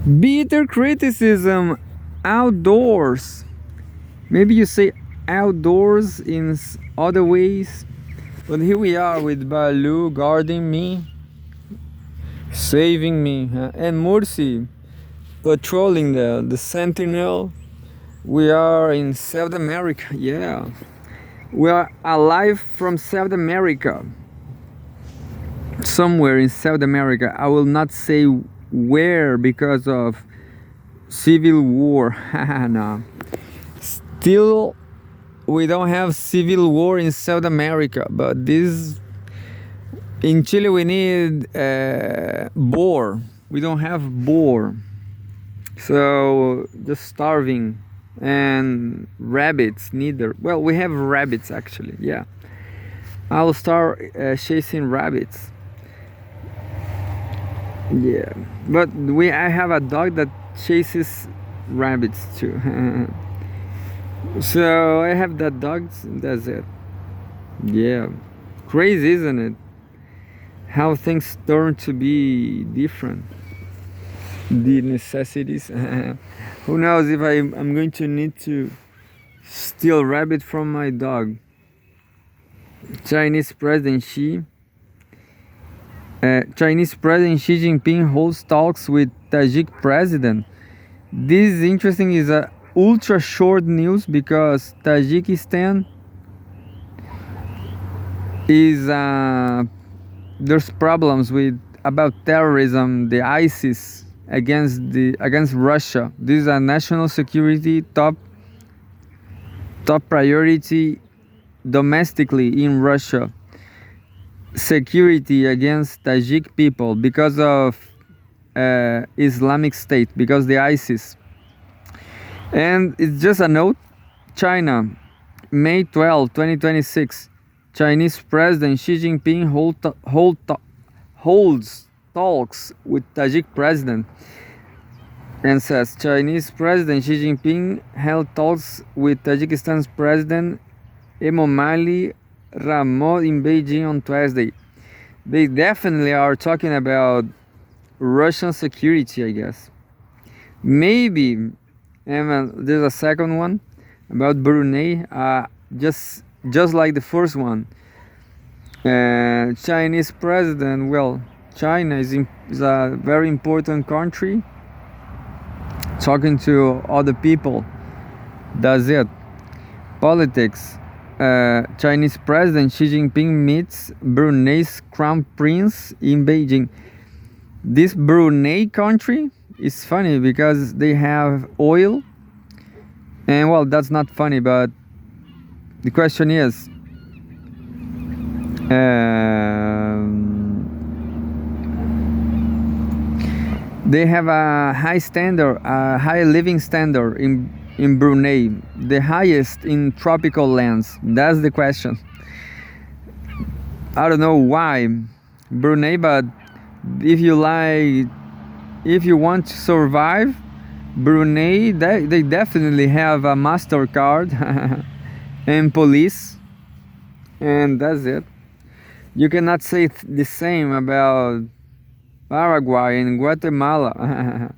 Bitter criticism outdoors. Maybe you say outdoors in other ways. But here we are with Balu guarding me, saving me, and Mursi patrolling the sentinel. We are in South America, yeah. We are alive from South America. Somewhere in South America. I will not say where because of civil war. No. Still, we don't have civil war in South America, but this in Chile we need boar. We don't have boar, so just starving. And rabbits neither. Well, we have rabbits actually. Yeah, I'll start chasing rabbits. Yeah, but I have a dog that chases rabbits too. So I have that dog. That's it. Yeah, crazy, isn't it? How things turn to be different. The necessities. Who knows if I'm going to need to steal rabbit from my dog. Chinese President Xi Jinping holds talks with Tajik president. This is interesting. Is a ultra short news because Tajikistan is there's problems with about terrorism, the ISIS against Russia. This is a national security top priority domestically in Russia. Security against Tajik people because of Islamic State, because the ISIS. And it's just a note. China, May 12, 2026. Chinese President Xi Jinping holds talks with Tajik president. And says Chinese President Xi Jinping held talks with Tajikistan's President Emomali Rahmon in Beijing on Tuesday. They definitely are talking about Russian security, I guess. Maybe, and there's a second one about Brunei. Just like the first one. Chinese president. Well, China is a very important country. Talking to other people. That's it. Politics. Chinese President Xi Jinping meets Brunei's Crown Prince in Beijing. This Brunei country is funny because they have oil. And well, that's not funny, but the question is, they have a high standard, a high living standard in Brunei, the highest in tropical lands. That's the question. I don't know why Brunei, but if you want to survive, Brunei, they definitely have a MasterCard and police, and that's it. You cannot say the same about Paraguay and Guatemala.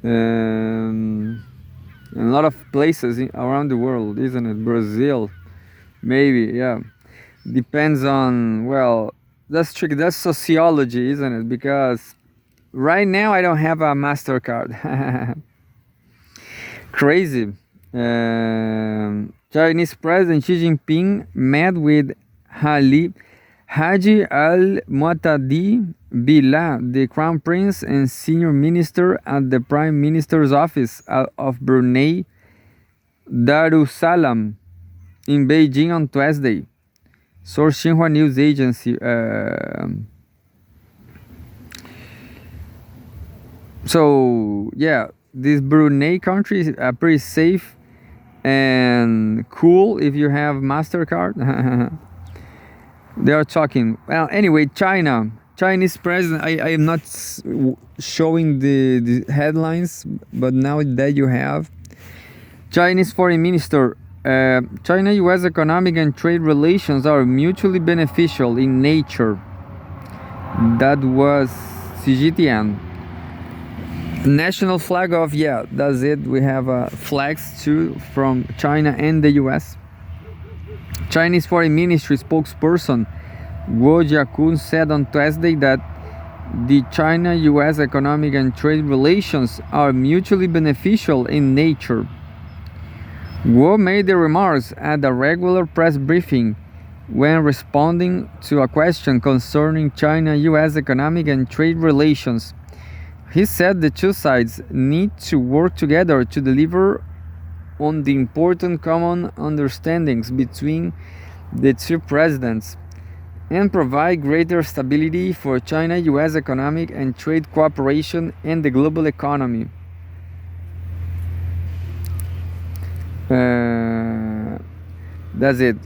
And a lot of places around the world, isn't it? Brazil, maybe, yeah. Depends on, well, that's tricky. That's sociology, isn't it? Because right now I don't have a MasterCard. Crazy. Chinese President Xi Jinping met with Haji Al-Mu'tadi Billah, the Crown Prince and Senior Minister at the Prime Minister's Office of Brunei Darussalam in Beijing on Tuesday. Source Xinhua News Agency. So yeah, this Brunei country is pretty safe and cool if you have MasterCard. They are talking. Well, anyway, Chinese president. I am not showing the headlines, but now that you have Chinese foreign minister. China-U.S. economic and trade relations are mutually beneficial in nature. That was Cgtn. National flag of, yeah, that's it. We have flags too from China and the US. Chinese Foreign Ministry spokesperson Guo Jiakun said on Thursday that the China-US economic and trade relations are mutually beneficial in nature. Guo made the remarks at a regular press briefing when responding to a question concerning China-US economic and trade relations. He said the two sides need to work together to deliver on the important common understandings between the two presidents and provide greater stability for China-US economic and trade cooperation and the global economy. That's it.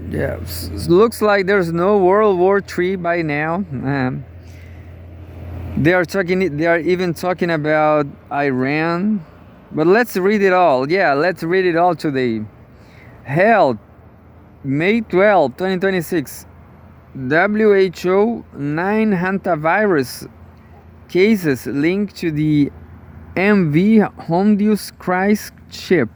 Yeah, looks like there's no World War III by now. They are even talking about Iran. But let's read it all. Yeah, let's read it all today. Held May 12, 2026. WHO 9 hantavirus cases linked to the MV Hondius cruise ship.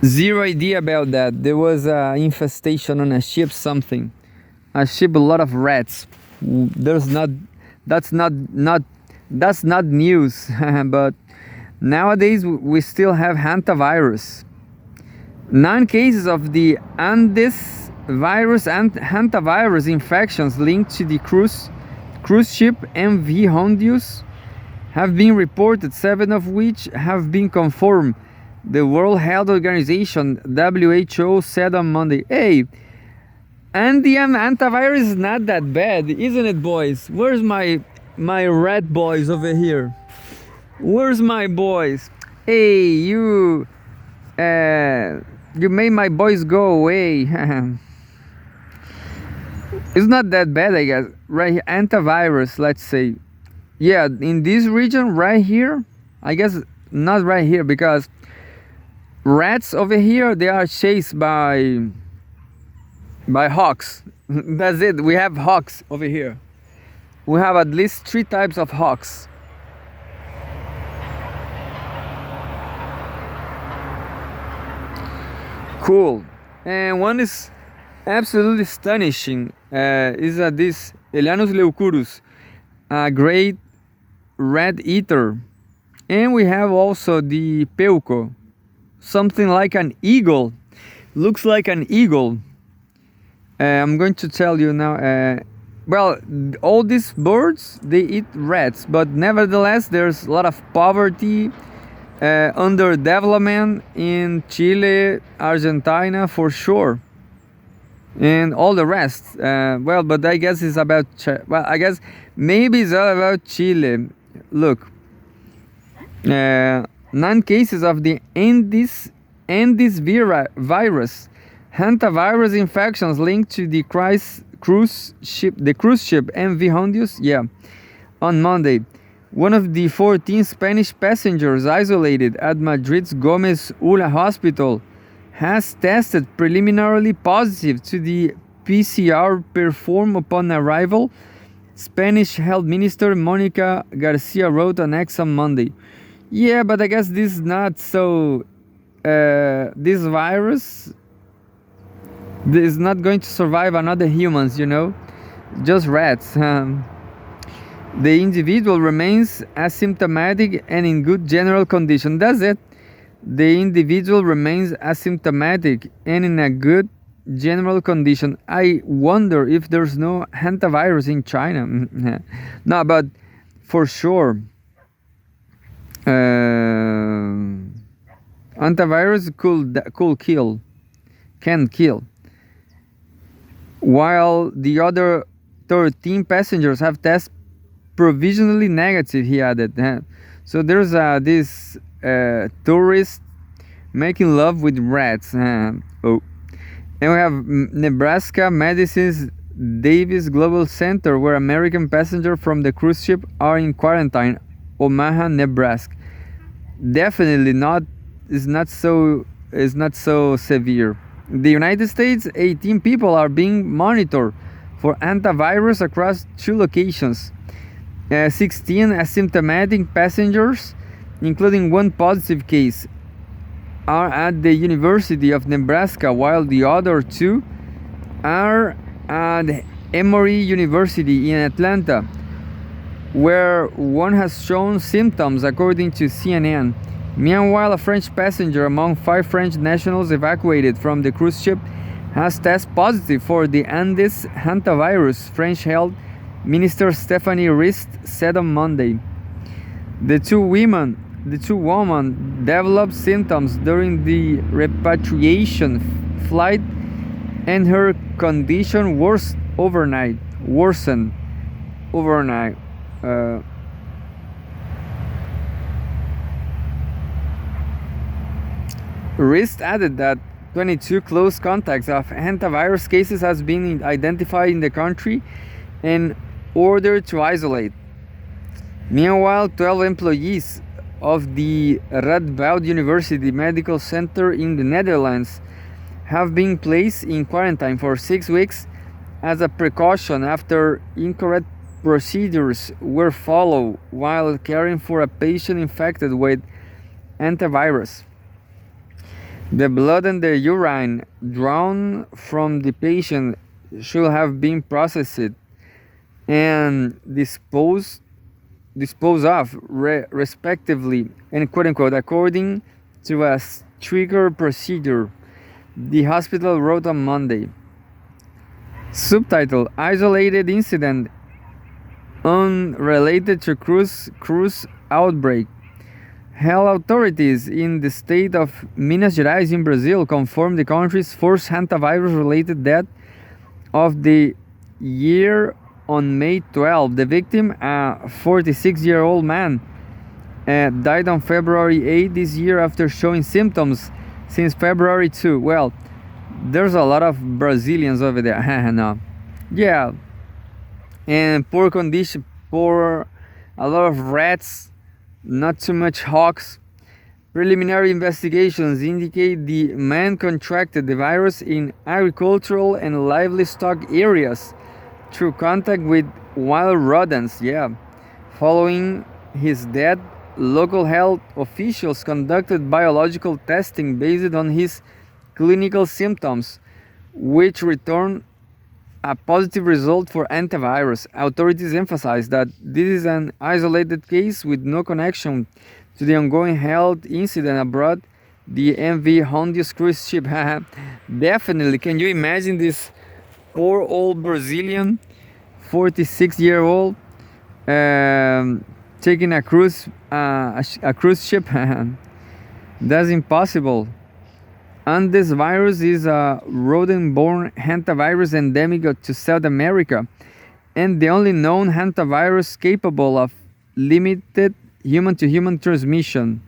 Zero idea about that. There was an infestation on a ship, something. A ship, a lot of rats. That's not news. But nowadays we still have hantavirus. 9 cases of the Andes virus and hantavirus infections linked to the cruise ship MV Hondius have been reported, 7 of which have been confirmed. The World Health Organization WHO said on Monday. Hey, and the antivirus is not that bad, isn't it, boys? Where's my red boys over here? Where's my boys? Hey, you made my boys go away. It's not that bad, I guess. Right here, antivirus, let's say. Yeah, in this region right here, I guess not right here, because rats over here, they are chased by hawks. That's it. We have hawks over here. We have at least 3 types of hawks. Cool. And one is absolutely astonishing. Is this Elianus leucurus, a great rat eater. And we have also the peuco, something like an eagle. Looks like an eagle. I'm going to tell you now. Well, all these birds, they eat rats, but nevertheless there's a lot of poverty, underdevelopment in Chile, Argentina for sure, and all the rest. Well, but I guess it's about I guess maybe it's all about Chile. Look, 9 cases of the Andes virus, hantavirus infections linked to the cruise ship MV Hondius. Yeah, on Monday. One of the 14 Spanish passengers isolated at Madrid's Gómez Ulla hospital has tested preliminarily positive to the PCR performed upon arrival, Spanish Health Minister Mónica Garcia wrote on X on Monday. Yeah, but I guess this is not so... this virus is not going to survive another humans, you know? Just rats. The individual remains asymptomatic and in good general condition. That's it. The individual remains asymptomatic and in a good general condition. I wonder if there's no hantavirus in China. No, but for sure, hantavirus can kill. While the other 13 passengers have tested provisionally negative, he added. So there's this tourist making love with rats. And we have Nebraska Medicine's Davis Global Center, where American passengers from the cruise ship are in quarantine. Omaha, Nebraska. Definitely not. Is not so severe. The United States, 18 people are being monitored for antivirus across 2 locations. 16 asymptomatic passengers, including one positive case, are at the University of Nebraska, while the other two are at Emory University in Atlanta, where one has shown symptoms, according to CNN. Meanwhile, a French passenger among 5 French nationals evacuated from the cruise ship has tested positive for the Andes hantavirus, French Health Minister Stephanie Rist said on Monday. The two women developed symptoms during the repatriation flight, and her condition worsened overnight. Rist added that 22 close contacts of hantavirus cases has been identified in the country and ordered to isolate. Meanwhile, 12 employees of the Radboud University Medical Center in the Netherlands have been placed in quarantine for 6 weeks as a precaution after incorrect procedures were followed while caring for a patient infected with hantavirus. The blood and the urine drawn from the patient should have been processed and disposed of respectively and quote unquote according to a stricter procedure, the hospital wrote on Monday. Subtitle: Isolated incident unrelated to cruise outbreak. Health authorities in the state of Minas Gerais in Brazil confirmed the country's first hantavirus-related death of the year on May 12. The victim, a 46-year-old man, died on February 8 this year after showing symptoms since February 2. Well, there's a lot of Brazilians over there. No. Yeah. And poor condition, a lot of rats, not too much hawks. Preliminary investigations indicate the man contracted the virus in agricultural and livestock areas through contact with wild rodents. Yeah. Following his death, local health officials conducted biological testing based on his clinical symptoms, which returned a positive result for antivirus. Authorities emphasize that this is an isolated case with no connection to the ongoing health incident aboard the MV Hondius cruise ship. Definitely. Can you imagine this poor old Brazilian, 46-year-old, taking a cruise ship? That's impossible. Andes virus is a rodent-borne hantavirus endemic to South America and the only known hantavirus capable of limited human-to-human transmission.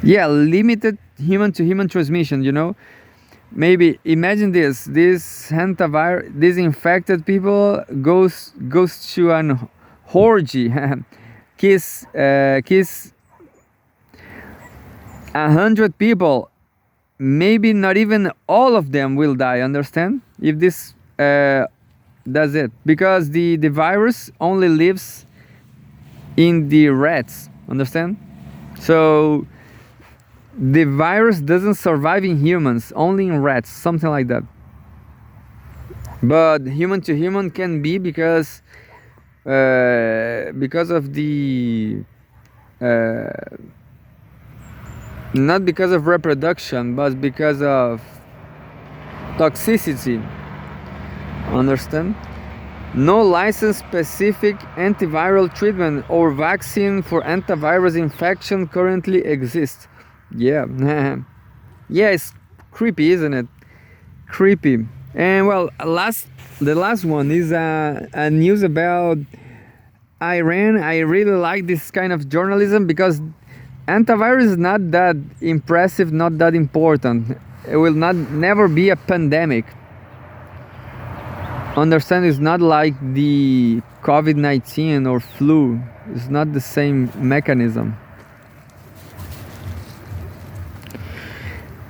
Yeah, limited human-to-human transmission, you know. Maybe imagine this hantavirus, these infected people goes to an orgy, kiss 100 people, maybe not even all of them will die, understand? If this does it, because the virus only lives in the rats, understand? So the virus doesn't survive in humans, only in rats, something like that. But human to human can be because of the not because of reproduction, but because of toxicity. Understand? No licensed specific antiviral treatment or vaccine for antivirus infection currently exists. Yeah. Yeah, it's creepy, isn't it? Creepy. And well, the last one is a news about Iran. I really like this kind of journalism because antivirus is not that impressive, not that important. It will never be a pandemic. Understand? It's not like the COVID-19 or flu. It's not the same mechanism.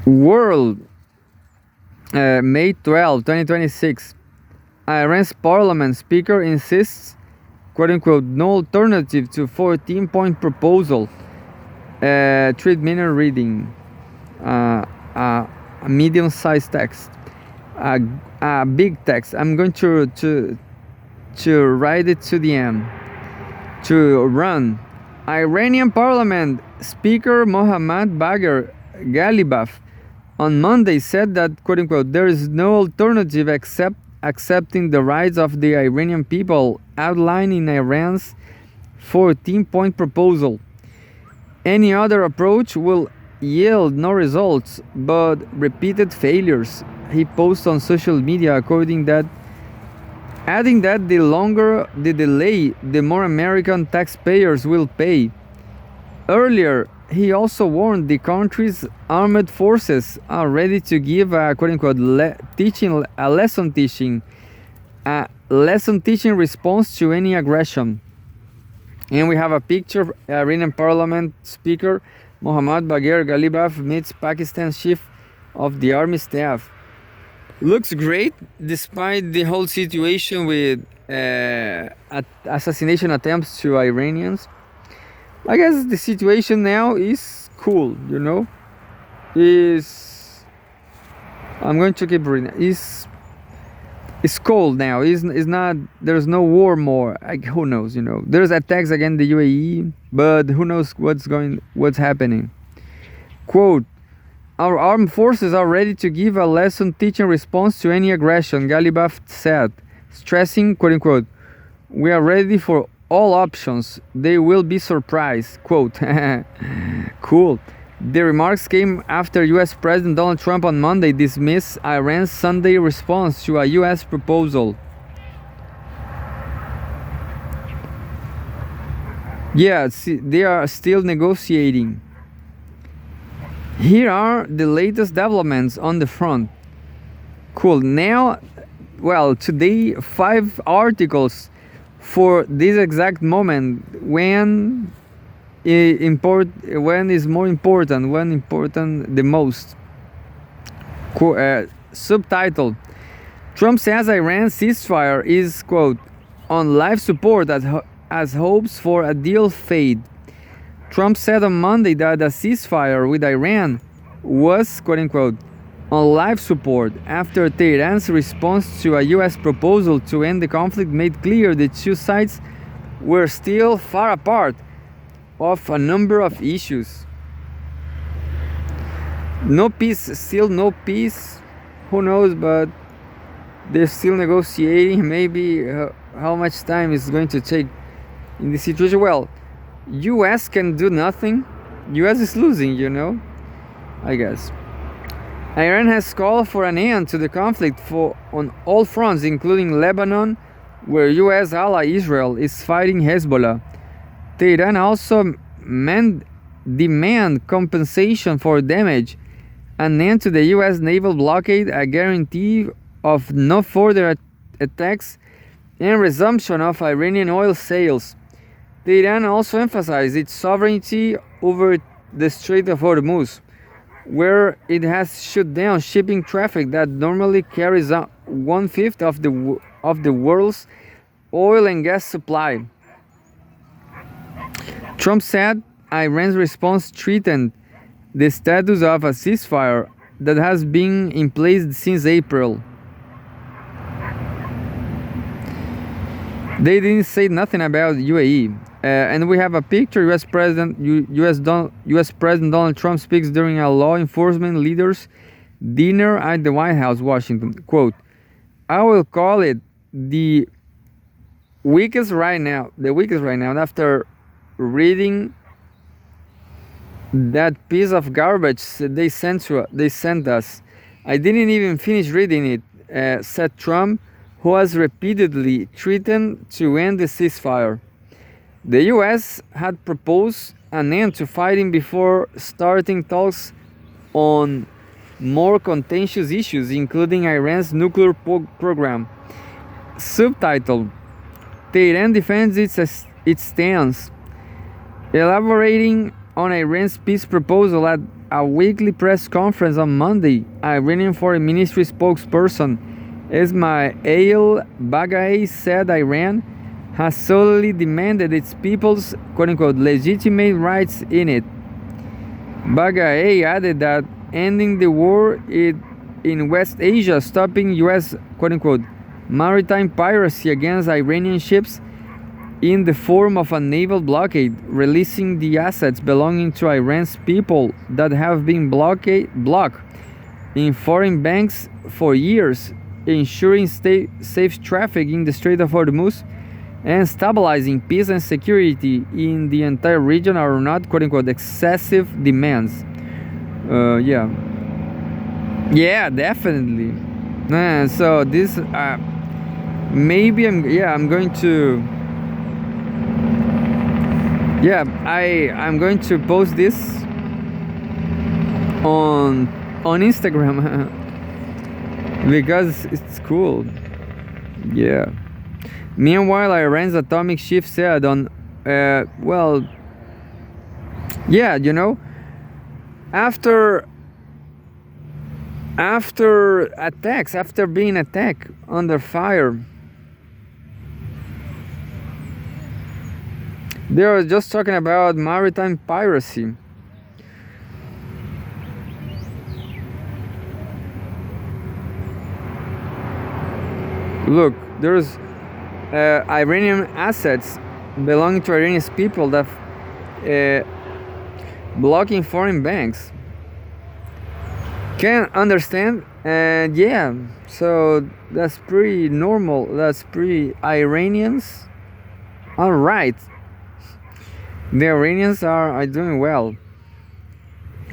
World, May 12, 2026. Iran's parliament speaker insists, quote-unquote, no alternative to 14-point proposal. 3-minute reading. A medium-sized text. A big text. I'm going to write it to the end. To run. Iranian Parliament Speaker Mohammad Bagher Ghalibaf on Monday said that, quote-unquote, there is no alternative except accepting the rights of the Iranian people outlined in Iran's 14-point proposal. Any other approach will yield no results but repeated failures, he posted on social media, adding that the longer the delay, the more American taxpayers will pay. Earlier, he also warned the country's armed forces are ready to give a quote-unquote lesson teaching response to any aggression. And we have a picture of Iranian Parliament Speaker Mohammad Bagher Ghalibaf meets Pakistan's Chief of the Army Staff. Looks great despite the whole situation with assassination attempts to Iranians. I guess the situation now is cool, you know. I'm going to keep reading. It's cold now. It's not. There's no war more. Who knows? You know. There's attacks against the UAE, but who knows what's happening? Quote: our armed forces are ready to give a lesson teaching response to any aggression, Ghalibaf said, stressing, quote unquote, we are ready for all options. They will be surprised. Quote. Cool. The remarks came after US President Donald Trump on Monday dismissed Iran's Sunday response to a US proposal. Yeah, they are still negotiating. Here are the latest developments on the front. Cool. Now, well, today 5 articles for this exact moment when is more important, when important the most. Subtitle: Trump says Iran's ceasefire is, quote, on life support as hopes for a deal fade. Trump said on Monday that a ceasefire with Iran was, quote unquote, on life support after Tehran's response to a US proposal to end the conflict made clear the two sides were still far apart of a number of issues. No peace, still no peace. Who knows, but they're still negotiating. Maybe how much time is going to take in this situation? Well, US can do nothing. US is losing, you know, I guess. Iran has called for an end to the conflict on all fronts, including Lebanon, where US ally Israel is fighting Hezbollah. Tehran also demand compensation for damage, an end to the US naval blockade, a guarantee of no further attacks, and resumption of Iranian oil sales. Tehran also emphasized its sovereignty over the Strait of Hormuz, where it has shut down shipping traffic that normally carries 1/5 of the world's oil and gas supply. Trump said Iran's response threatened the status of a ceasefire that has been in place since April. They didn't say nothing about UAE. And we have a picture. US President Donald Trump speaks during a law enforcement leaders dinner at the White House, Washington. Quote, I will call it the weakest right now. And after reading that piece of garbage they sent us, I didn't even finish reading it, said Trump, who has repeatedly threatened to end the ceasefire. The US had proposed an end to fighting before starting talks on more contentious issues, including Iran's nuclear program. Subtitle: Tehran defends its stance. Elaborating on Iran's peace proposal at a weekly press conference on Monday, Iranian Foreign Ministry spokesperson Ismail Baghaei said Iran has solely demanded its people's quote-unquote legitimate rights in it. Baghaei added that ending the war in West Asia, stopping U.S. quote-unquote maritime piracy against Iranian ships in the form of a naval blockade, releasing the assets belonging to Iran's people that have been blocked in foreign banks for years, ensuring safe traffic in the Strait of Hormuz, and stabilizing peace and security in the entire region are not quote-unquote excessive demands. Yeah, definitely. So this maybe I'm going to I'm going to post this on Instagram because it's cool. Yeah. Meanwhile, Iran's atomic chief said on after being attacked under fire, they were just talking about maritime piracy. Look, there's Iranian assets belonging to Iranian people that blocking foreign banks. Can't understand, and yeah, so that's pretty normal. That's pretty Iranians. All right, the Iranians are doing well.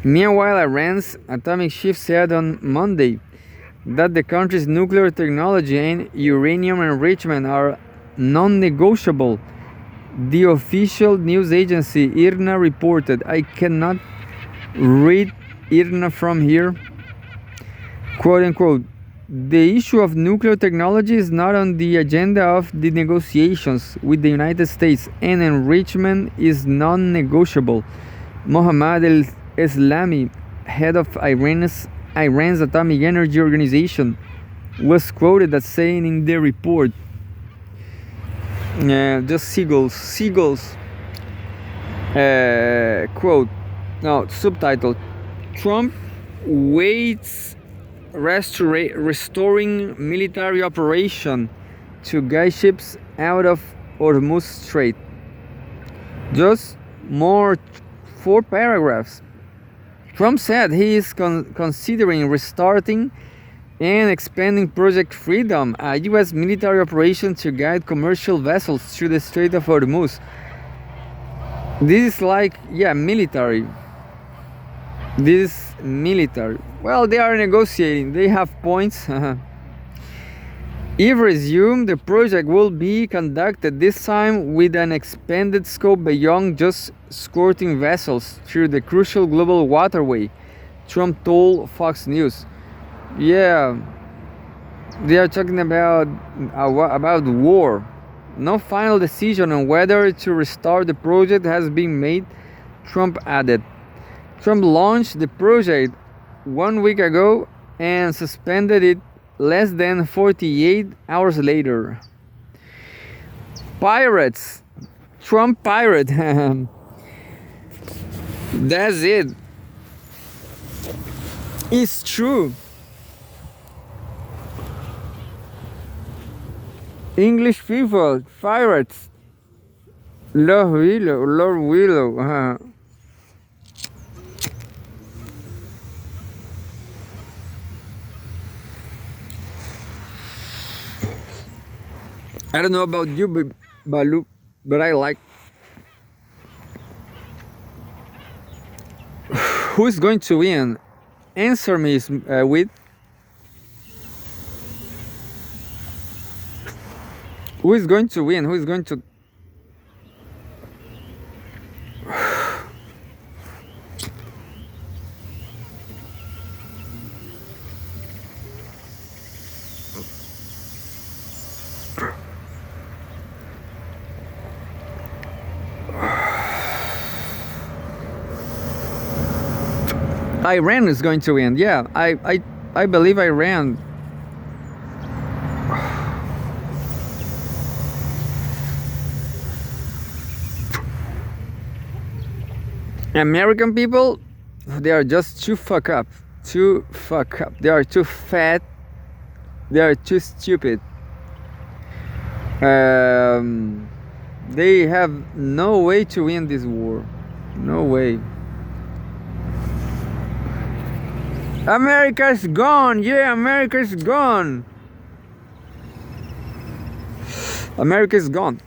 Meanwhile, Iran's atomic chief said on Monday that the country's nuclear technology and uranium enrichment are non-negotiable. The official news agency IRNA reported. I cannot read IRNA from here. Quote unquote, the issue of nuclear technology is not on the agenda of the negotiations with the United States, and enrichment is non-negotiable. Mohammad al-Islami, head of Iran's Atomic Energy Organization, was quoted as saying in the report, just seagulls, quote, now subtitle, Trump waits restoring military operation to guide ships out of Hormuz Strait. Just more 4 paragraphs. Trump said he is considering restarting and expanding Project Freedom, a U.S. military operation to guide commercial vessels through the Strait of Hormuz. This is like, military. This is military. Well, they are negotiating. They have points. If resumed, the project will be conducted this time with an expanded scope beyond just escorting vessels through the crucial global waterway, Trump told Fox News. Yeah, they are talking about war. No final decision on whether to restart the project has been made, Trump added. Trump launched the project 1 week ago and suspended it less than 48 hours later. Pirates. Trump pirate. That's it. It's true. English people, pirates. Lord Willow. I don't know about you, Balu, but I like. Who is going to win? Answer me with. Who is going to win? Who is going to... Iran is going to win. Yeah, I believe Iran American people, they are just too fuck up. Too fuck up. They are too fat. They are too stupid. They have no way to win this war. No way. America's gone. Yeah, America's gone. America's gone.